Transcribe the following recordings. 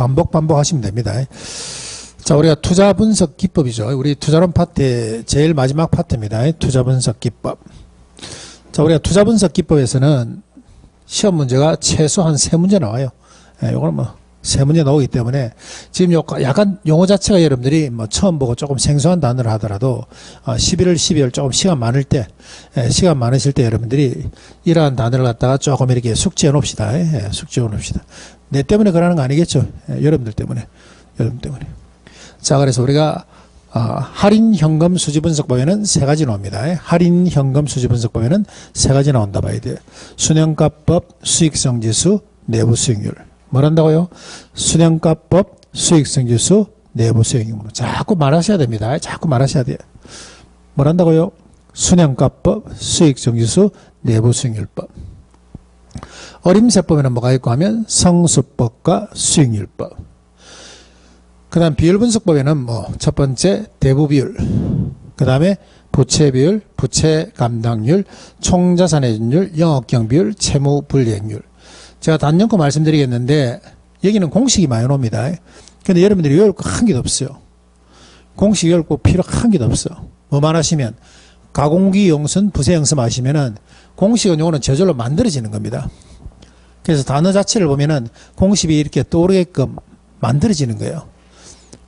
반복하시면 됩니다. 자, 우리가 투자 분석 기법이죠. 우리 투자론 파트의 제일 마지막 파트입니다. 투자 분석 기법. 자, 우리가 투자 분석 기법에서는 시험 문제가 최소한 3문제 나와요. 요거는 뭐 3문제 나오기 때문에 지금 약간 용어 자체가 여러분들이 뭐 처음 보고 조금 생소한 단어를 하더라도 11월, 12월 조금 시간 많으실 때 여러분들이 이러한 단어를 갖다가 조금 이렇게 숙지해 놓읍시다. 숙지해 놓읍시다. 내 때문에 그러는 거 아니겠죠. 여러분들 때문에. 자, 그래서 우리가 할인 현금 수지 분석법에는 3가지 나옵니다. 할인 현금 수지 분석법에는 3가지 나온다 봐야 돼요. 순형가법, 수익성 지수, 내부 수익률. 뭐란다고요? 순형가법, 수익성 지수, 내부 수익률. 자꾸 말하셔야 됩니다. 자꾸 말하셔야 돼요. 뭐란다고요? 순형가법, 수익성 지수, 내부 수익률법. 어림세법에는 뭐가 있고 하면 성수법과 수익률법. 그 다음 비율 분석법에는 뭐 첫 번째 대부 비율, 그 다음에 부채 비율, 부채 감당률, 총자산 회전율, 영업경 비율, 채무 불이익률. 제가 단연코 말씀드리겠는데 여기는 공식이 많이 나옵니다. 근데 여러분들이 외울 거 한 개도 없어요. 공식 외울 거 필요 한 개도 없어. 뭐만 하시면 가공기 용선, 부세 영선 하시면은 공식은 요거는 저절로 만들어지는 겁니다. 그래서 단어 자체를 보면은 공식이 이렇게 떠오르게끔 만들어지는 거예요.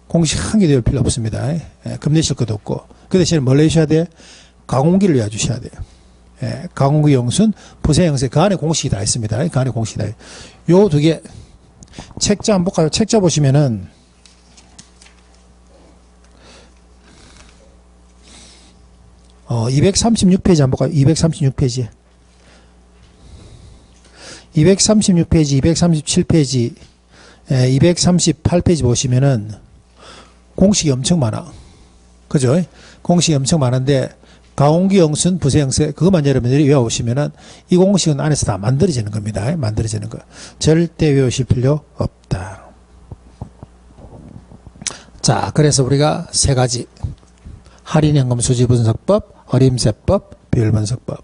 공식 한 개도 외울 필요 없습니다. 겁내실 것도 없고. 그 대신에 뭘 내셔야 돼? 가공기를 외워주셔야 돼요. 가공기 용순, 부세 영세, 그 안에 공식이 다 있습니다. 그 안에 공식이 다 있어요. 요 두 개, 책자 한번 볼까요? 책자 보시면은, 236페이지 한번 볼까요? 236페이지. 236페이지, 237페이지, 238페이지 보시면은, 공식이 엄청 많아. 그죠? 공식이 엄청 많은데, 가공기 영순, 부세 영세, 그것만 여러분들이 외워오시면은, 이 공식은 안에서 다 만들어지는 겁니다. 만들어지는 거. 절대 외우실 필요 없다. 자, 그래서 우리가 3가지. 할인현금 수지 분석법, 어림세법, 비율 분석법.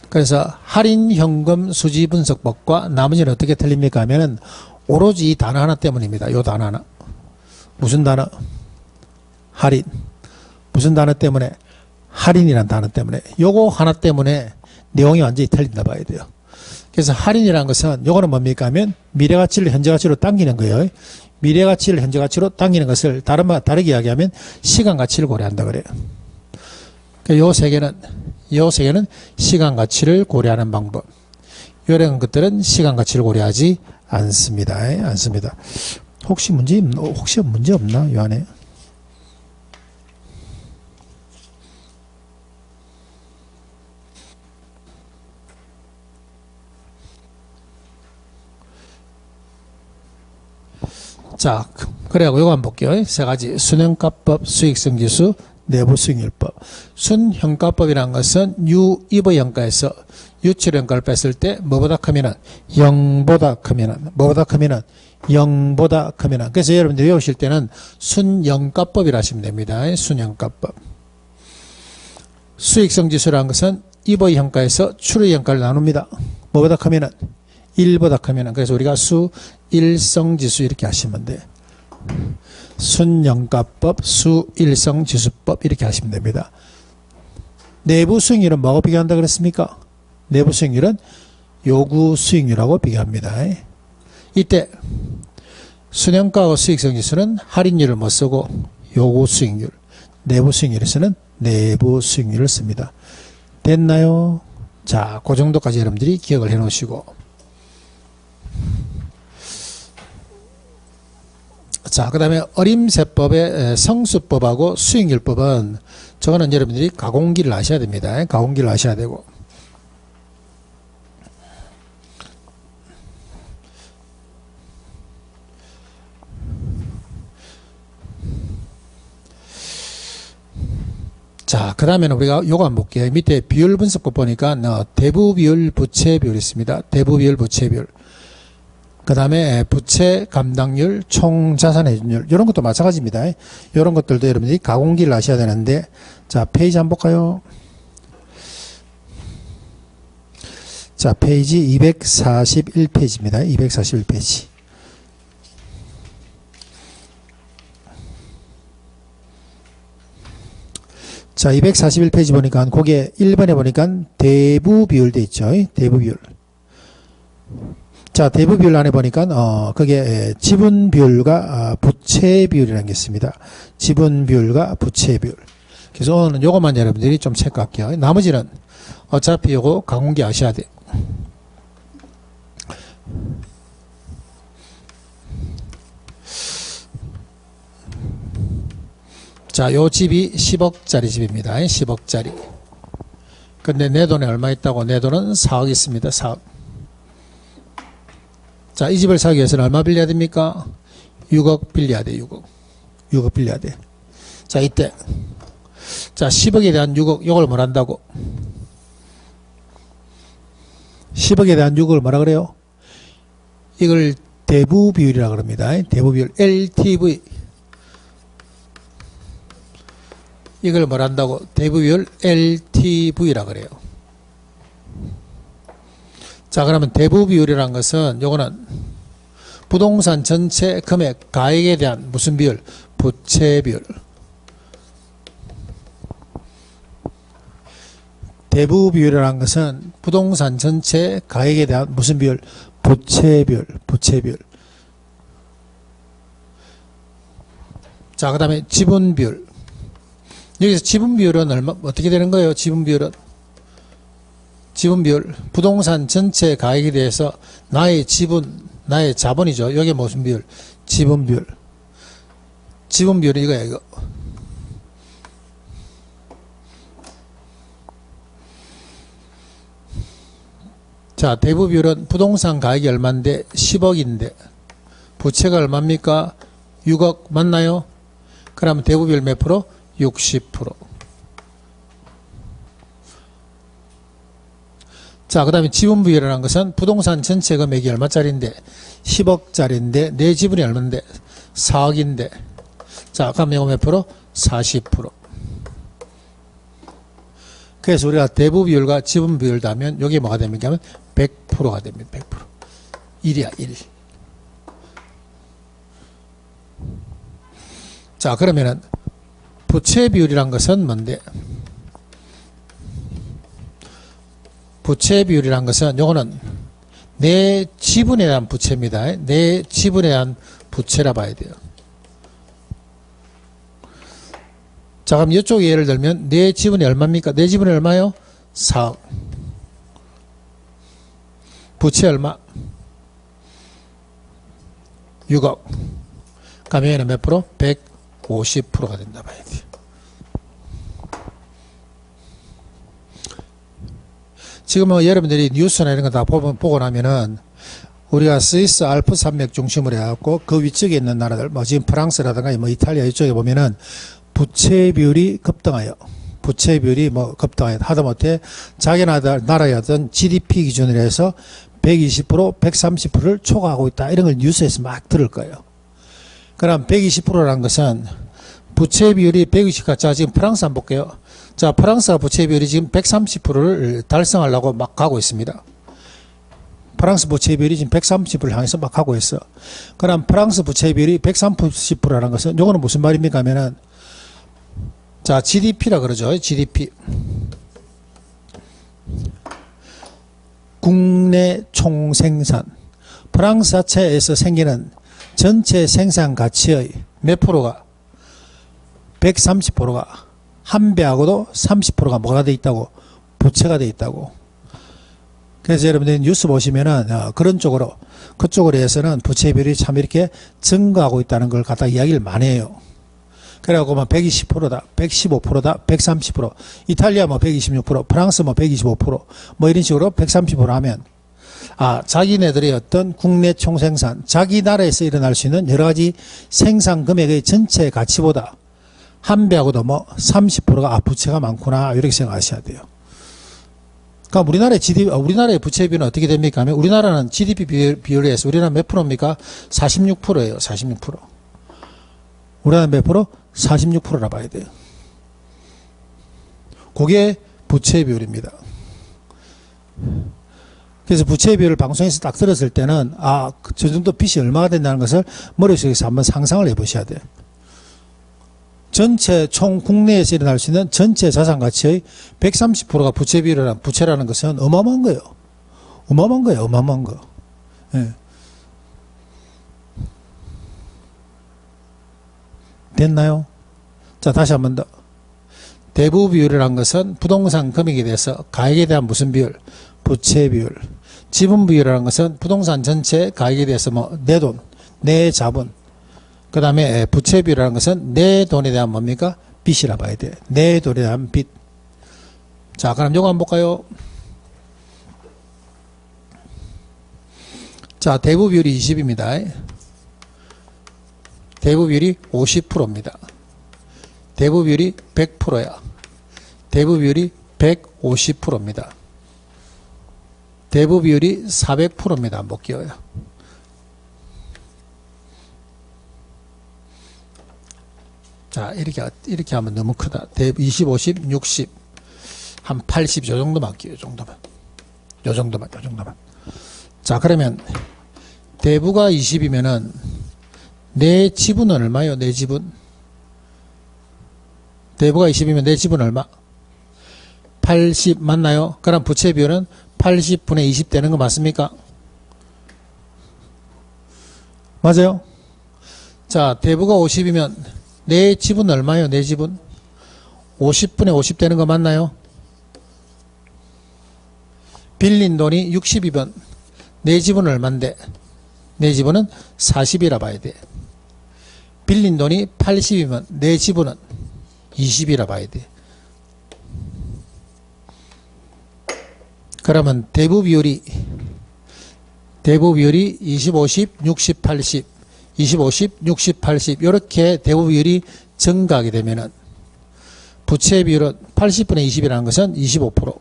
그래서 할인현금 수지 분석법과 나머지는 어떻게 틀립니까 하면은, 오로지 이 단어 하나 때문입니다. 요 단어 하나. 무슨 단어? 할인. 무슨 단어 때문에? 할인이라는 단어 때문에. 요거 하나 때문에 내용이 완전히 틀린다 봐야 돼요. 그래서 할인이라는 것은 요거는 뭡니까 하면 미래가치를 현재가치로 당기는 거예요. 미래가치를 현재가치로 당기는 것을 다르게 이야기하면 시간가치를 고려한다 그래요. 요 세 개는 시간가치를 고려하는 방법. 이런 것들은 시간가치를 고려하지 않습니다. 혹시 문제 없나? 요 안에? 자, 그래갖고 요거 한번 볼게요. 3가지. 순형가법, 수익성지수, 내부 수익률법. 순형가법이라는 것은 유입의 형가에서 유치를 형가를 뺐을 때 뭐보다 크면은 0보다 크면은 뭐보다 크면은 0보다 크면은. 그래서 여러분들 외우실 때는 순형가법이라 하시면 됩니다. 순형가법. 수익성지수라는 것은 입의 형가에서 출의 형가를 나눕니다. 뭐보다 크면은 1보다 크면은. 그래서 우리가 수일성지수 이렇게 하시면 돼. 순형가법, 수일성지수법 이렇게 하시면 됩니다. 내부 수익률은 뭐하고 비교한다 그랬습니까? 내부 수익률은 요구 수익률하고 비교합니다. 이때 순형가와 수익성지수는 할인율을 못 쓰고 요구 수익률, 내부 수익률에서는 내부 수익률을 씁니다. 됐나요? 자, 그 정도까지 여러분들이 기억을 해 놓으시고, 자, 그 다음에 어림세법의 성수법하고 수익률법은 저거는 여러분들이 가공기를 아셔야 됩니다. 가공기를 아셔야 되고. 자, 그 다음에는 우리가 요거 한번 볼게요. 밑에 비율 분석법 보니까 대부 비율, 부채 비율이 있습니다. 대부 비율, 부채 비율. 그 다음에 부채 감당률, 총자산 회전율, 이런 것도 마찬가지입니다. 이런 것들도 여러분들이 가공기를 아셔야 되는데, 자, 페이지 한번 볼까요? 자, 페이지 241페이지입니다. 241페이지. 자, 241페이지 보니까 거기에 1번에 보니까 대부 비율 돼 있죠. 대부 비율. 자, 대부 비율 안에 보니까 그게 지분 비율과 부채 비율이라는 게 있습니다. 지분 비율과 부채 비율. 그래서 오늘은 요것만 여러분들이 좀 체크할게요. 나머지는 어차피 요거 강운기 아셔야 돼요. 자, 요 집이 10억짜리 집입니다. 10억짜리. 근데 내 돈에 얼마 있다고? 내 돈은 4억 있습니다. 4억. 자, 이 집을 사기 위해서는 얼마 빌려야 됩니까? 6억 빌려야 돼, 6억. 6억 빌려야 돼. 자, 이때. 자, 10억에 대한 6억, 요걸 뭘 한다고? 10억에 대한 6억을 뭐라 그래요? 이걸 대부 비율이라고 그럽니다. 대부 비율. LTV. 이걸 뭘 한다고? 대부 비율 LTV라 그래요. 자, 그러면 대부 비율이라는 것은 요거는 부동산 전체 금액 가액에 대한 무슨 비율? 부채 비율. 대부 비율이라는 것은 부동산 전체 가액에 대한 무슨 비율? 부채 비율. 부채 비율. 자, 그 다음에 지분 비율. 여기서 지분 비율은 얼마, 어떻게 되는 거예요? 지분 비율은? 지분 비율. 부동산 전체 가액에 대해서 나의 지분, 나의 자본이죠. 여기 무슨 비율? 지분 비율. 지분 비율은 이거야, 이거. 자, 대부 비율은 부동산 가액이 얼마인데? 10억인데. 부채가 얼마입니까? 6억 맞나요? 그러면 대부 비율 몇 프로? 60%. 자, 그 다음에 지분 비율이라는 것은 부동산 전체 금액이 얼마짜리인데? 10억짜리인데 내 지분이 얼마인데? 4억인데. 자, 그럼 이거 몇 프로? 40%. 그래서 우리가 대부 비율과 지분 비율도 하면 여기 뭐가 됩니까? 하면 100%가 됩니다. 100%. 1이야, 1. 자, 그러면은 부채 비율이란 것은 뭔데? 부채 비율이란 것은 요거는 내 지분에 대한 부채입니다. 내 지분에 대한 부채라 봐야 돼요. 자, 그럼 이쪽 예를 들면 내 지분이 얼마입니까? 내 지분이 얼마요? 4억. 부채 얼마? 6억. 그러면 얘는 몇 프로? 150%가 된다 봐야 돼요. 지금 뭐 여러분들이 뉴스나 이런 거 다 보고 나면은 우리가 스위스 알프 산맥 중심으로 해갖고 그 위쪽에 있는 나라들, 뭐 지금 프랑스라든가 뭐 이탈리아 이쪽에 보면은 부채 비율이 급등하여. 부채 비율이 뭐 급등하여. 하다못해 자기 나라의 어떤 GDP 기준으로 해서 120%, 130%를 초과하고 있다. 이런 걸 뉴스에서 막 들을 거예요. 그럼 120%라는 것은 부채 비율이 120%. 자, 지금 프랑스 한번 볼게요. 자, 프랑스가 부채 비율이 지금 130%를 달성하려고 막 가고 있습니다. 프랑스 부채 비율이 지금 130%를 향해서 막 가고 있어. 그럼 프랑스 부채 비율이 130%라는 것은 요거는 무슨 말입니까? 하면은 자, GDP라 그러죠. GDP. 국내 총생산. 프랑스 자체에서 생기는 전체 생산 가치의 몇 프로가? 130%가 한 배하고도 30%가 뭐가 돼 있다고? 부채가 돼 있다고. 그래서 여러분들 뉴스 보시면은 그런 쪽으로, 그쪽으로 해서는 부채 비율이 참 이렇게 증가하고 있다는 걸 갖다 이야기를 많이 해요. 그래갖고 뭐 120%다, 115%다, 130%, 이탈리아 뭐 126%, 프랑스 뭐 125%, 뭐 이런 식으로 130% 하면, 자기네들의 어떤 국내 총생산, 자기 나라에서 일어날 수 있는 여러 가지 생산 금액의 전체 가치보다 한 배하고도 뭐 30%가 부채가 많구나, 이렇게 생각하셔야 돼요. 그러니까 우리나라의 부채 비율은 어떻게 됩니까? 하면 우리나라는 GDP 비율에 해서 우리나라 몇 프로입니까? 46%예요. 46%. 우리나라 몇 프로? 46%라 봐야 돼요. 그게 부채 비율입니다. 그래서 부채 비율을 방송에서 딱 들었을 때는 저 정도 빚이 얼마가 된다는 것을 머릿속에서 한번 상상을 해보셔야 돼요. 전체 총 국내에서 일어날 수 있는 전체 자산 가치의 130%가 부채라는 것은 어마어마한 거예요. 어마어마한 거예요. 어마어마한 거. 예. 됐나요? 자, 다시 한 번 더. 대부 비율이라는 것은 부동산 금액에 대해서 가액에 대한 무슨 비율? 부채 비율. 지분 비율이라는 것은 부동산 전체 가액에 대해서 내 돈, 내 자본. 그 다음에 부채 비율이라는 것은 내 돈에 대한 뭡니까? 빚이라 봐야 돼. 내 돈에 대한 빚. 자, 그럼 요거 한번 볼까요? 자, 대부 비율이 20입니다. 대부 비율이 50%입니다. 대부 비율이 100%야. 대부 비율이 150%입니다. 대부 비율이 400%입니다. 한번 볼게요. 자, 이렇게 하면 너무 크다. 20, 50, 60, 한 80, 요 정도만 할게요. 요 정도만. 자, 그러면 대부가 20이면은 내 지분은 얼마요? 내 지분. 대부가 20이면 내 지분 얼마? 80 맞나요? 그럼 부채 비율은 80분의 20 되는 거 맞습니까? 맞아요? 자, 대부가 50이면 내 지분 얼마요? 내 지분? 50분의 50 되는 거 맞나요? 빌린 돈이 60이면 내 지분은 얼만데? 내 지분은 40이라 봐야 돼. 빌린 돈이 80이면 내 지분은 20이라 봐야 돼. 그러면 대부 비율이 20, 50, 60, 80, 20, 50, 60, 80 이렇게 대부 비율이 증가하게 되면은 부채 비율은 80분의 20이라는 것은 25%,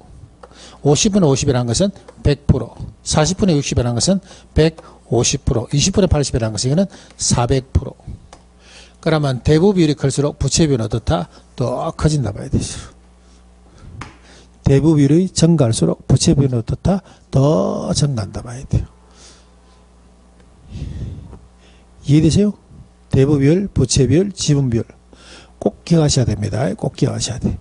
50분의 50이라는 것은 100%, 40분의 60이라는 것은 150%, 20분의 80이라는 것은 이거는 400%. 그러면 대부 비율이 클수록 부채 비율은 어떻다? 더 커진다 봐야 되죠. 대부 비율이 증가할수록 부채 비율은 어떻다? 더 증가한다 봐야 돼요. 이해되세요? 대부 비율, 부채 비율, 지분 비율 꼭 기억하셔야 됩니다. 꼭 기억하셔야 돼.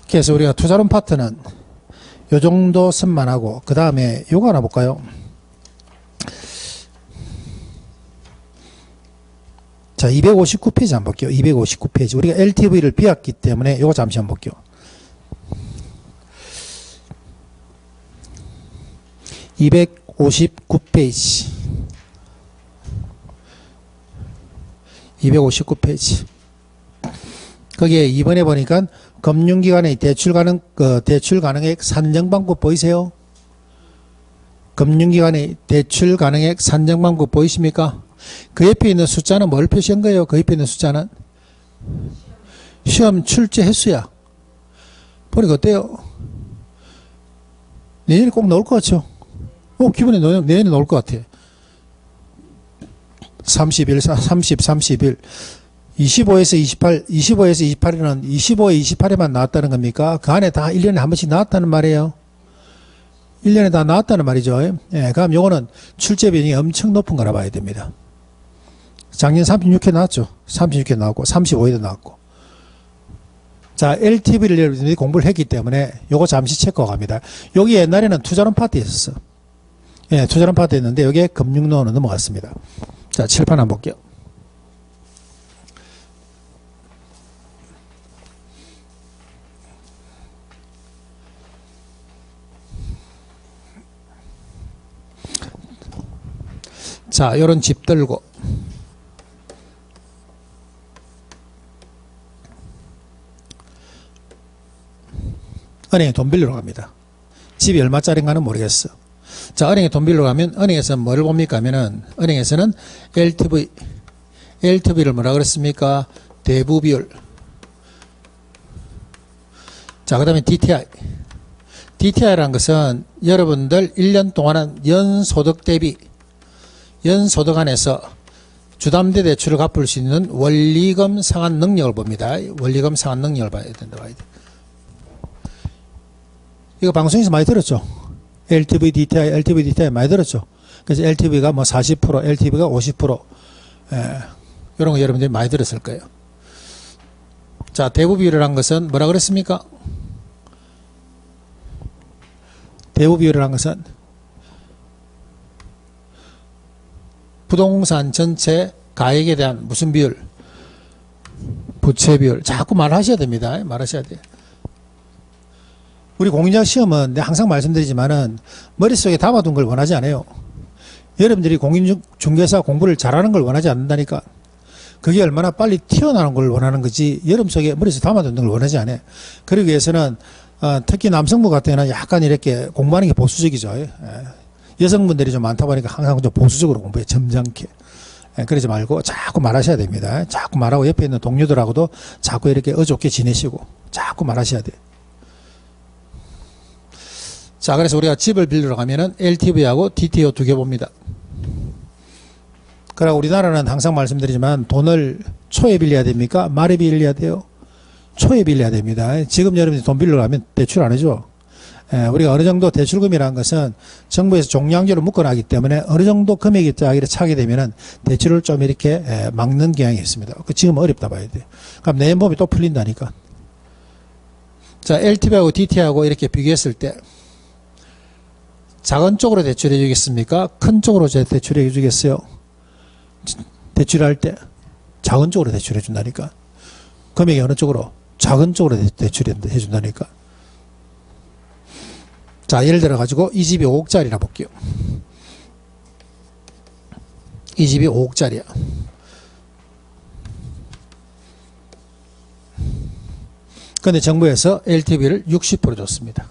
그래서 우리가 투자론 파트는 요 정도 선만 하고 그 다음에 요거 하나 볼까요? 자, 259페이지 한번 볼게요. 259페이지. 우리가 LTV를 비웠기 때문에 요거 잠시 한번 볼게요. 259페이지. 259페이지. 거기에 이번에 보니까 금융기관의 대출 가능액 산정 방법 보이세요? 금융기관의 대출 가능액 산정 방법 보이십니까? 그 옆에 있는 숫자는 뭘 표시한 거예요? 그 옆에 있는 숫자는 시험 출제 횟수야. 보니까 어때요? 내년에 꼭 나올 것 같죠? 기분에 내년에 나올 것 같아. 31, 30, 31, 25에서 28, 25에서 28에는 25에 28에만 나왔다는 겁니까? 그 안에 다 1년에 한 번씩 나왔다는 말이에요. 1년에 다 나왔다는 말이죠. 예, 그럼 요거는 출제 비중이 엄청 높은 거라 봐야 됩니다. 작년 36회 나왔죠. 36회 나왔고 35회도 나왔고. 자, LTV를 여러분들이 공부를 했기 때문에 요거 잠시 체크하고 갑니다. 여기 옛날에는 투자론 파트에 있었어. 예, 투자론 파트에 있는데 여기에 금융론으로 넘어갔습니다. 자, 칠판 한번 볼게요. 자, 요런 집 들고 은행에 돈 빌리러 갑니다. 집이 얼마짜리인가는 모르겠어. 자, 은행에 돈 빌리러 가면 은행에서 뭐를 봅니까 하면은 은행에서는 LTV를 뭐라 그랬습니까? 대부 비율. 자, 그 다음에 DTI라는 것은 여러분들 1년 동안은 연소득 대비 연소득 안에서 주담대 대출을 갚을 수 있는 원리금 상환 능력을 봅니다. 원리금 상환 능력을 봐야 된다. 봐야 돼. 이거 방송에서 많이 들었죠? LTV, DTI 많이 들었죠? 그래서 LTV가 뭐 40%, LTV가 50%. 이런 거 여러분들이 많이 들었을 거예요. 자, 대부 비율이라는 것은 뭐라 그랬습니까? 대부 비율이라는 것은 부동산 전체 가액에 대한 무슨 비율? 부채 비율. 자꾸 말하셔야 됩니다. 말하셔야 돼요. 우리 공인중개사 시험은 내가 항상 말씀드리지만은 머릿속에 담아둔 걸 원하지 않아요. 여러분들이 공인중개사 공부를 잘하는 걸 원하지 않는다니까. 그게 얼마나 빨리 튀어나오는 걸 원하는 거지 머릿속에 담아두는 걸 원하지 않아요. 그러기 위해서는 특히 남성부 같은 경우는 약간 이렇게 공부하는 게 보수적이죠. 여성분들이 좀 많다 보니까 항상 좀 보수적으로 공부해. 점잖게. 그러지 말고 자꾸 말하셔야 됩니다. 자꾸 말하고 옆에 있는 동료들하고도 자꾸 이렇게 어좋게 지내시고 자꾸 말하셔야 돼요. 자, 그래서 우리가 집을 빌리러 가면은 LTV하고 DTO 두 개 봅니다. 그러나 우리나라는 항상 말씀드리지만 돈을 초에 빌려야 됩니까? 말에 빌려야 돼요? 초에 빌려야 됩니다. 지금 여러분이 돈 빌리러 가면 대출 안 해줘. 우리가 어느 정도 대출금이라는 것은 정부에서 종량제로 묶어놨기 때문에 어느 정도 금액이 차게 되면은 대출을 좀 이렇게 막는 경향이 있습니다. 지금 어렵다 봐야 돼요. 그럼 내 몸이 또 풀린다니까. 자, LTV하고 DT하고 이렇게 비교했을 때 작은 쪽으로 대출해 주겠습니까? 큰 쪽으로 대출해 주겠어요? 대출할 때 작은 쪽으로 대출해 준다니까. 금액이 어느 쪽으로? 작은 쪽으로 대출해 준다니까. 자, 예를 들어 가지고 이 집이 5억짜리라 볼게요. 이 집이 5억짜리야. 근데 정부에서 LTV를 60% 줬습니다.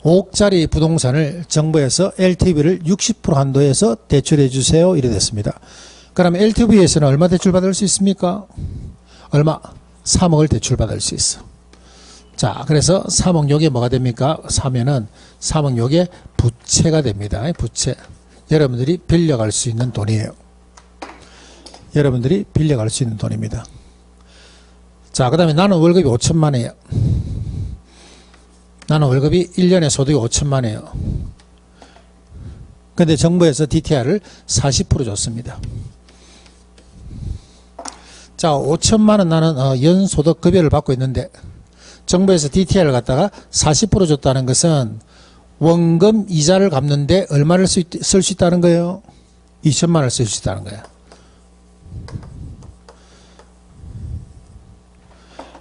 5억짜리 부동산을 정부에서 LTV를 60% 한도에서 대출해 주세요. 이래 됐습니다. 그럼 LTV에서는 얼마 대출받을 수 있습니까? 얼마? 3억을 대출받을 수 있어. 자, 그래서 3억 요게 뭐가 됩니까? 사면은 3억 요게 부채가 됩니다. 부채. 여러분들이 빌려갈 수 있는 돈이에요. 여러분들이 빌려갈 수 있는 돈입니다. 자, 그 다음에 나는 월급이 5천만 원이에요. 나는 월급이 1년에 소득이 5천만 원이에요. 근데 정부에서 DTR을 40% 줬습니다. 자, 5천만 원 나는 연소득 급여를 받고 있는데 정부에서 DTR을 갖다가 40% 줬다는 것은 원금 이자를 갚는데 얼마를 쓸 수 있다는 거예요? 2천만 원을 쓸 수 있다는 거야.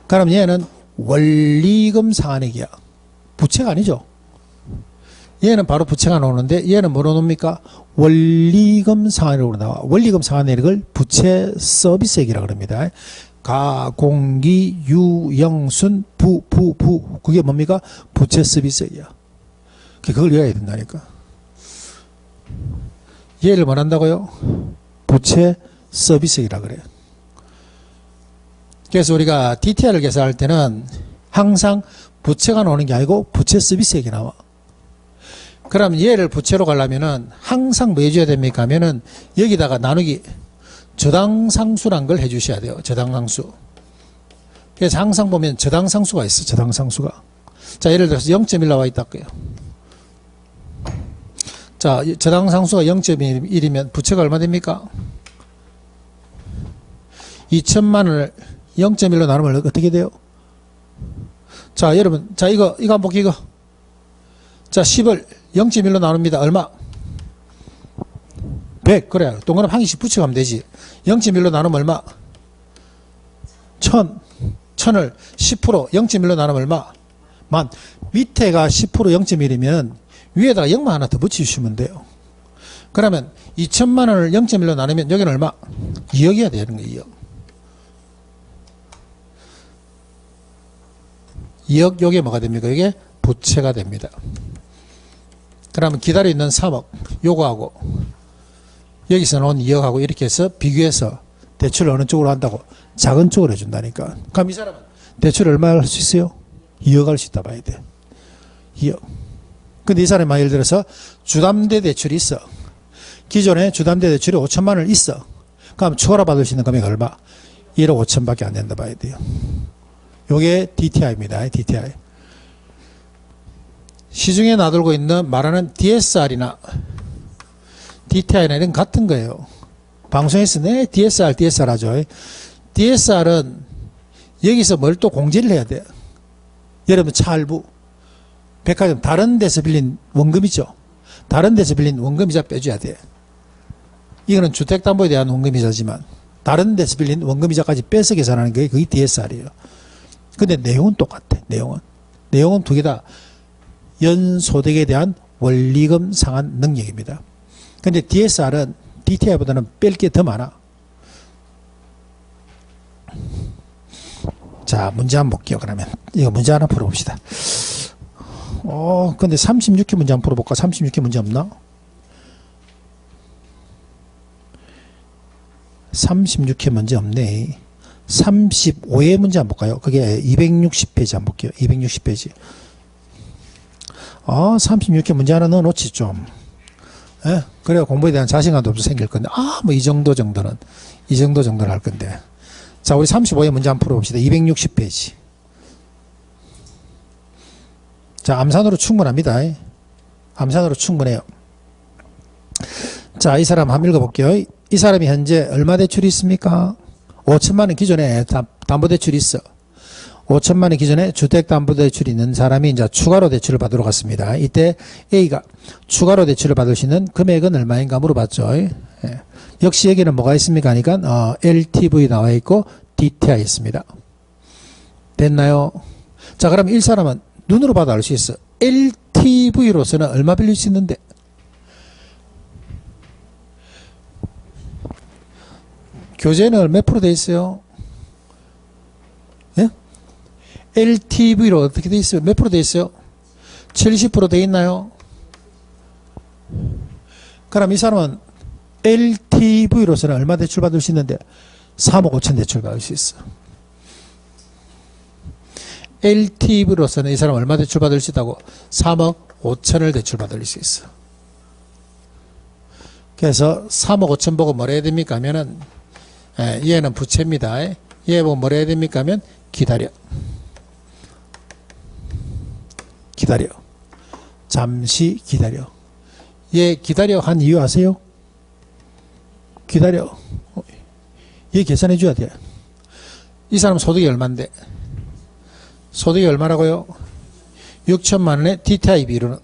그럼 얘는 원리금 상환액이야. 부채가 아니죠. 얘는 바로 부채가 나오는데 얘는 뭐로 나옵니까? 원리금 상환액으로 나와. 원리금 상환액을 부채 서비스액이라고 합니다. 가, 공기, 유, 영, 순, 부. 그게 뭡니까? 부채 서비스액이야. 그걸 외워야 된다니까. 얘를 뭐 한다고요? 부채 서비스액이라고 그래요. 그래서 우리가 DTR을 계산할 때는 항상 부채가 나오는 게 아니고 부채 서비스액이 나와. 그럼 얘를 부채로 가려면은 항상 뭐 해줘야 됩니까? 하면은 여기다가 나누기 저당상수란 걸 해주셔야 돼요. 저당상수. 그래서 항상 보면 저당상수가 있어. 저당상수가. 자, 예를 들어서 0.1 나와 있다고요. 자, 저당상수가 0.1이면 부채가 얼마 됩니까? 2천만 원을 0.1로 나누면 어떻게 돼요? 자, 여러분, 자, 이거 한번 볼게요, 이거. 자, 10을 0.1로 나눕니다. 얼마? 100. 그래. 동그라미 한 개씩 붙여가면 되지. 0.1로 나누면 얼마? 1000. 1000을 10% 0.1로 나누면 얼마? 만. 밑에가 10% 0.1이면 위에다가 0만 하나 더 붙여주시면 돼요. 그러면 2천만 원을 0.1로 나누면 여기는 얼마? 2억이어야 되는 거예요. 2억. 요게 뭐가 됩니까? 이게 부채가 됩니다. 그러면 기다려 있는 3억 요거하고 여기서 나온 2억하고 이렇게 해서 비교해서 대출을 어느 쪽으로 한다고? 작은 쪽으로 해준다니까. 그럼 이 사람은 대출을 얼마 할 수 있어요? 2억 할 수 있다 봐야 돼. 2억. 근데 이 사람이 예를 들어서 주담대 대출이 있어. 기존에 주담대 대출이 5천만 원 있어. 그럼 추가로 받을 수 있는 금액이 얼마? 1억 5천밖에 안 된다 봐야 돼요. 요게 DTI입니다. DTI. 시중에 나돌고 있는 말하는 DSR이나 DTI나 이런 같은 거예요. 방송에서 네, DSR 하죠. DSR은 여기서 뭘 또 공제를 해야 돼. 여러분 차 할부, 백화점 다른 데서 빌린 원금이죠. 다른 데서 빌린 원금이자 빼줘야 돼. 이거는 주택담보에 대한 원금이자지만 다른 데서 빌린 원금이자까지 빼서 계산하는 게 그게 DSR이에요. 근데 내용은 똑같아. 내용은 두 개 다 연소득에 대한 원리금 상환 능력입니다. 근데 DSR은 DTI보다는 뺄 게 더 많아. 자, 문제 한번 볼게요. 그러면 이거 문제 하나 풀어봅시다. 근데 36회 문제 한번 풀어볼까? 36회 문제 없나? 36회 문제 없네. 35회 문제 한번 볼까요? 그게 260페이지 한번 볼게요. 260페이지. 36회 문제 하나 넣어놓지 좀. 예? 그래야 공부에 대한 자신감도 좀 생길 건데, 뭐 이 정도는 할 건데. 자, 우리 35회 문제 한번 풀어봅시다. 260페이지. 자, 암산으로 충분합니다. 암산으로 충분해요. 자, 이 사람 한번 읽어볼게요. 이 사람이 현재 얼마 대출이 있습니까? 5천만 원 기존에 담보대출이 있어. 5천만 원 기존에 주택담보대출이 있는 사람이 이제 추가로 대출을 받으러 갔습니다. 이때 A가 추가로 대출을 받을 수 있는 금액은 얼마인가 물어봤죠. 역시 여기는 뭐가 있습니까? 하니까 LTV 나와 있고 DTI 있습니다. 됐나요? 자, 그럼 이 사람은 눈으로 봐도 알 수 있어. LTV로서는 얼마 빌릴 수 있는데? 교재는 몇 프로 돼 있어요? 예? LTV로 어떻게 돼 있어요? 몇 프로 돼 있어요? 70% 돼 있나요? 그럼 이 사람은 LTV로서는 얼마 대출 받을 수 있는데 3억 5천 대출 받을 수 있어. LTV로서는 이 사람 얼마 대출 받을 수 있다고? 3억 5천을 대출 받을 수 있어. 그래서 3억 5천 보고 뭐라 해야 됩니까? 하면은 얘는 부채입니다. 얘 보고 뭐라 해야 됩니까? 하면 기다려. 잠시 기다려. 얘 기다려 한 이유 아세요? 기다려. 얘 계산해 줘야 돼. 이 사람 소득이 얼마인데? 소득이 얼마라고요? 6천만 원의 DTI 비율은?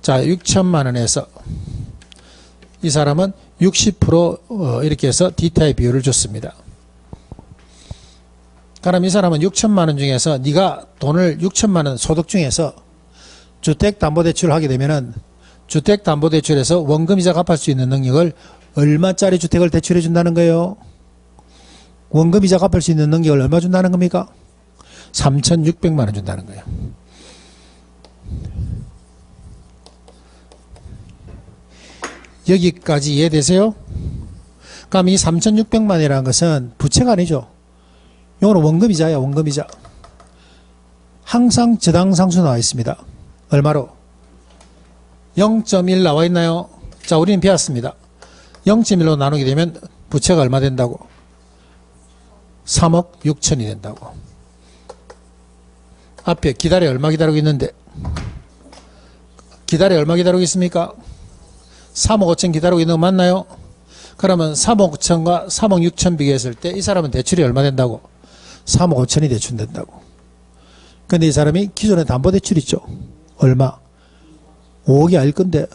자, 6천만 원에서 이 사람은 60% 이렇게 해서 DTI 비율을 줬습니다. 그럼 이 사람은 6천만 원 중에서 네가 돈을 6천만 원 소득 중에서 주택담보대출을 하게 되면은 주택담보대출에서 원금이자 갚을 수 있는 능력을 얼마짜리 주택을 대출해 준다는 거예요? 원금이자 갚을 수 있는 능력을 얼마 준다는 겁니까? 3,600만 원 준다는 거예요. 여기까지 이해되세요? 그럼 이 3,600만 원이라는 것은 부채가 아니죠. 이거는 원금이자야, 원금이자. 항상 저당상수 나와 있습니다. 얼마로? 0.1 나와 있나요? 자, 우리는 배웠습니다. 0.1로 나누게 되면 부채가 얼마 된다고? 3억 6천이 된다고. 앞에 기다려 얼마 기다리고 있는데? 기다려 얼마 기다리고 있습니까? 3억 5천 기다리고 있는 거 맞나요? 그러면 3억 5천과 3억 6천 비교했을 때 이 사람은 대출이 얼마 된다고? 3억 5천이 대출된다고. 근데 이 사람이 기존에 담보대출 있죠? 얼마? 5억이 아닐 건데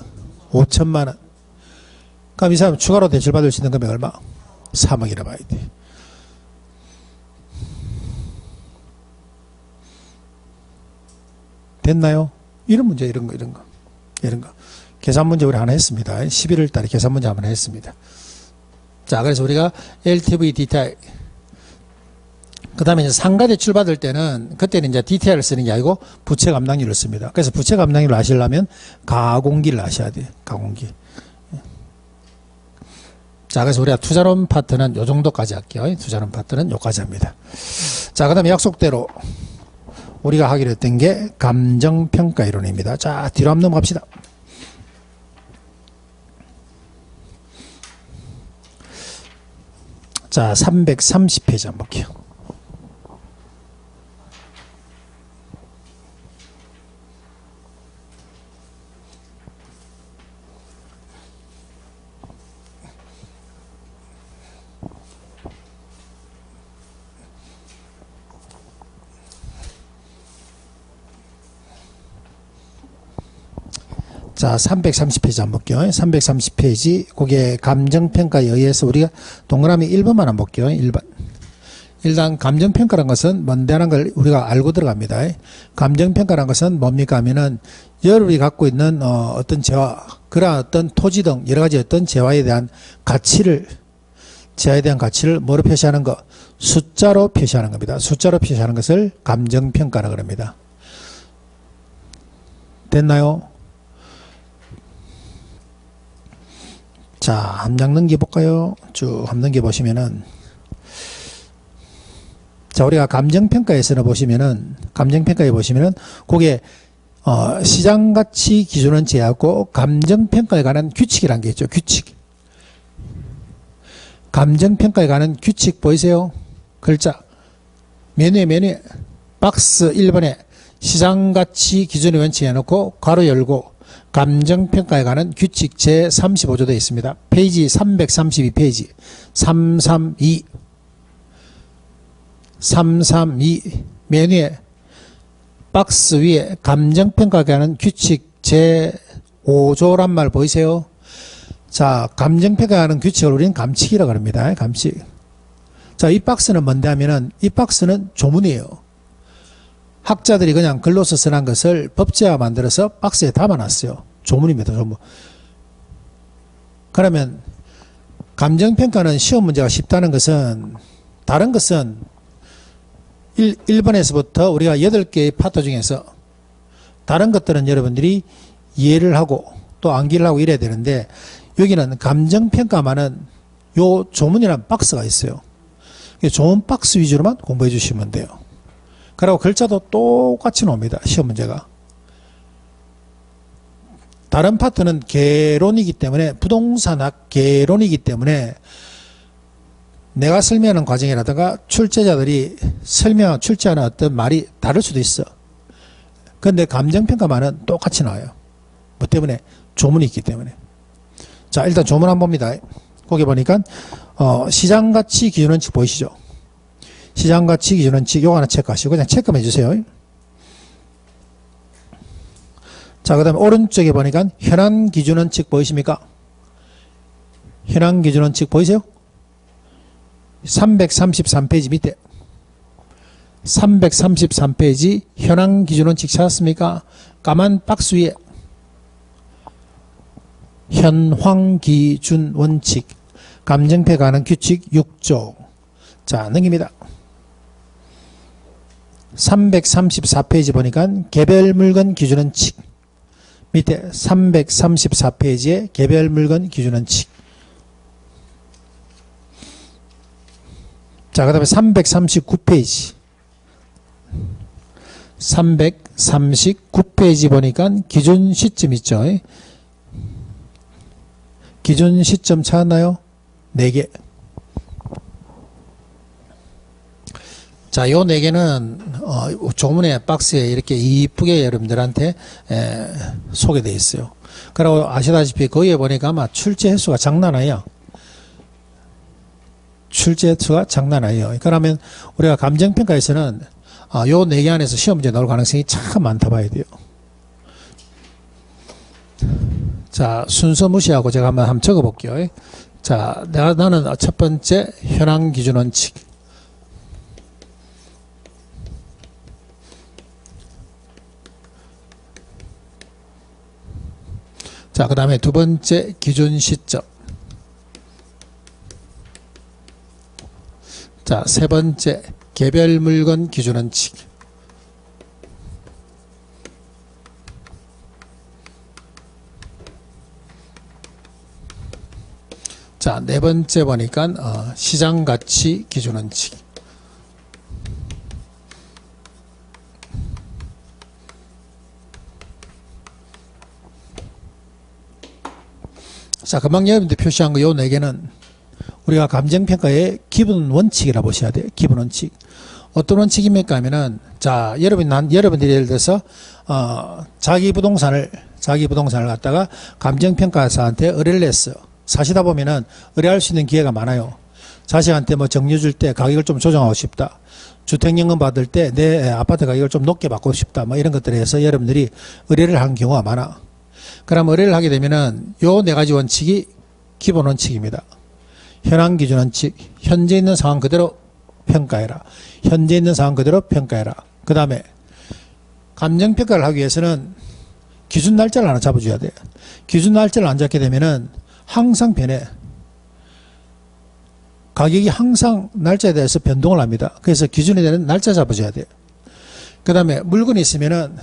5천만 원. 그럼 이 사람 추가로 대출 받을 수 있는 금액 얼마? 3억이라 봐야 돼. 됐나요? 이런 문제, 이런 거. 계산 문제 우리 하나 했습니다. 11월 달에 계산 문제 한번 했습니다. 자, 그래서 우리가 LTV, DTI. 그 다음에 이제 상가 대출 받을 때는, 그때는 이제 DTI를 쓰는 게 아니고 부채 감당률을 씁니다. 그래서 부채 감당률을 아시려면 가공기를 아셔야 돼요. 가공기. 자, 그래서 우리가 투자론 파트는 요 정도까지 할게요. 투자론 파트는 요까지 합니다. 자, 그 다음에 약속대로 우리가 하기로 했던 게 감정평가 이론입니다. 자, 뒤로 한번 넘어갑시다. 자, 330페이지 한번 볼게요. 자, 330페이지 한번 볼게요. 330페이지. 그게 감정평가에 의해서 우리가 동그라미 1번만 한번 볼게요. 1번. 일단 감정평가라는 것은 뭔데라는 걸 우리가 알고 들어갑니다. 감정평가라는 것은 뭡니까 하면은 여러분이 갖고 있는 어떤 재화, 그러한 어떤 토지 등 여러 가지 어떤 재화에 대한 가치를 뭐로 표시하는 것? 숫자로 표시하는 겁니다. 숫자로 표시하는 것을 감정평가라고 합니다. 됐나요? 자, 함장 넘겨볼까요? 쭉 함 넘겨보시면은, 자, 우리가 감정평가에서는 감정평가에 보시면은, 그게, 시장가치 기준은 제하고, 감정평가에 관한 규칙이라는 게 있죠. 규칙. 감정평가에 관한 규칙 보이세요? 글자. 메뉴에, 박스 1번에 시장가치 기준의 원칙 해놓고, 괄호 열고, 감정평가에 관한 규칙 제35조 되어 있습니다. 페이지 332페이지 332 메뉴에 박스 위에 감정평가에 관한 규칙 제5조란 말 보이세요? 자, 감정평가에 관한 규칙을 우리는 감칙이라고 합니다. 감칙. 자, 이 박스는 뭔데 하면은 이 박스는 조문이에요. 학자들이 그냥 글로서 써난 것을 법제화 만들어서 박스에 담아놨어요. 조문입니다. 조문. 그러면 감정평가는 시험 문제가 쉽다는 것은 다른 것은 1번에서부터 우리가 8개의 파트 중에서 다른 것들은 여러분들이 이해를 하고 또 암기를 하고 이래야 되는데 여기는 감정평가만은 요 조문이라는 박스가 있어요. 조문 박스 위주로만 공부해 주시면 돼요. 그리고 글자도 똑같이 나옵니다. 시험 문제가. 다른 파트는 개론이기 때문에 부동산학 개론이기 때문에 내가 설명하는 과정이라든가 출제자들이 출제하는 어떤 말이 다를 수도 있어. 그런데 감정평가만은 똑같이 나와요. 뭐 때문에? 조문이 있기 때문에. 자, 일단 조문 한번 봅니다. 거기 보니까 시장가치 기준원칙 보이시죠? 시장가치 기준원칙 요거 하나 체크하시고 그냥 체크만 해주세요. 자, 그 다음에 오른쪽에 보니까 현황기준원칙 보이십니까? 현황기준원칙 보이세요? 333페이지 밑에 333페이지 현황기준원칙 찾았습니까? 까만 박스 위에 현황기준원칙 감정평가 관한 규칙 6조. 자, 넘깁니다. 334페이지 보니까 개별물건 기준원칙 밑에 334페이지에 개별물건 기준원칙. 자, 그 다음에 339페이지 339페이지 보니까 기준 시점 있죠. 기준 시점 찾았나요? 4개. 자, 요 4개는 조문의 박스에 이렇게 이쁘게 여러분들한테 소개되어 있어요. 그리고 아시다시피 거기에 보니까 아마 출제 횟수가 장난 아니에요. 출제 횟수가 장난 아니에요. 그러면 우리가 감정평가에서는 요 4개 안에서 시험 문제 나올 가능성이 참 많다 봐야 돼요. 자, 순서 무시하고 제가 한번 적어볼게요. 자, 나는 첫 번째 현황기준원칙. 자, 그 다음에 두 번째 기준 시점. 자, 세 번째 개별 물건 기준원칙. 자, 네 번째 보니까 시장가치 기준원칙. 자, 금방 여러분들 표시한 거 요 4개는 우리가 감정평가의 기본 원칙이라 보셔야 돼요. 기본 원칙. 어떤 원칙입니까 하면은, 자, 여러분들이 예를 들어서, 자기 부동산을 갖다가 감정평가사한테 의뢰를 했어요. 사시다 보면은 의뢰할 수 있는 기회가 많아요. 자식한테 뭐 정리 줄 때 가격을 좀 조정하고 싶다. 주택연금 받을 때 내 아파트 가격을 좀 높게 받고 싶다. 뭐 이런 것들에 대해서 여러분들이 의뢰를 한 경우가 많아. 그럼 의뢰를 하게 되면은 요 네 가지 원칙이 기본 원칙입니다. 현황 기준 원칙, 현재 있는 상황 그대로 평가해라. 현재 있는 상황 그대로 평가해라. 그 다음에 감정평가를 하기 위해서는 기준 날짜를 하나 잡아줘야 돼. 기준 날짜를 안 잡게 되면은 항상 변해. 가격이 항상 날짜에 대해서 변동을 합니다. 그래서 기준이 되는 날짜 잡아줘야 돼요. 그 다음에 물건이 있으면은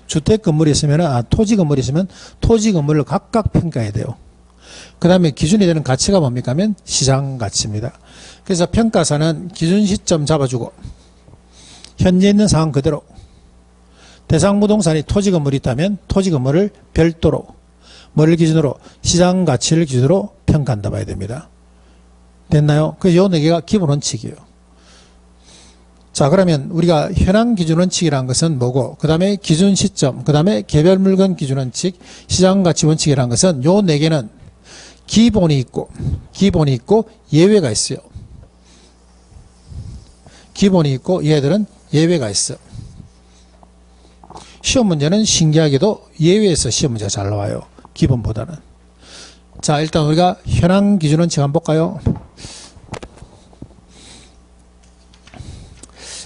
주택 건물이 있으면은 토지 건물이 있으면 토지 건물을 각각 평가해야 돼요. 그 다음에 기준이 되는 가치가 뭡니까 하면 시장 가치입니다. 그래서 평가사는 기준 시점 잡아주고 현재 있는 상황 그대로 대상 부동산이 토지 건물이 있다면 토지 건물을 별도로 뭐를 기준으로 시장 가치를 기준으로 평가한다 봐야 됩니다. 됐나요? 그래서 요 네 개가 기본 원칙이에요. 자, 그러면 우리가 현황 기준 원칙이라는 것은 뭐고, 그 다음에 기준 시점, 그 다음에 개별 물건 기준 원칙, 시장 가치 원칙이라는 것은 요 네 개는 기본이 있고 예외가 있어요. 기본이 있고 얘들은 예외가 있어. 시험 문제는 신기하게도 예외에서 시험 문제가 잘 나와요. 기본보다는. 자, 일단 우리가 현황 기준 원칙 한번 볼까요?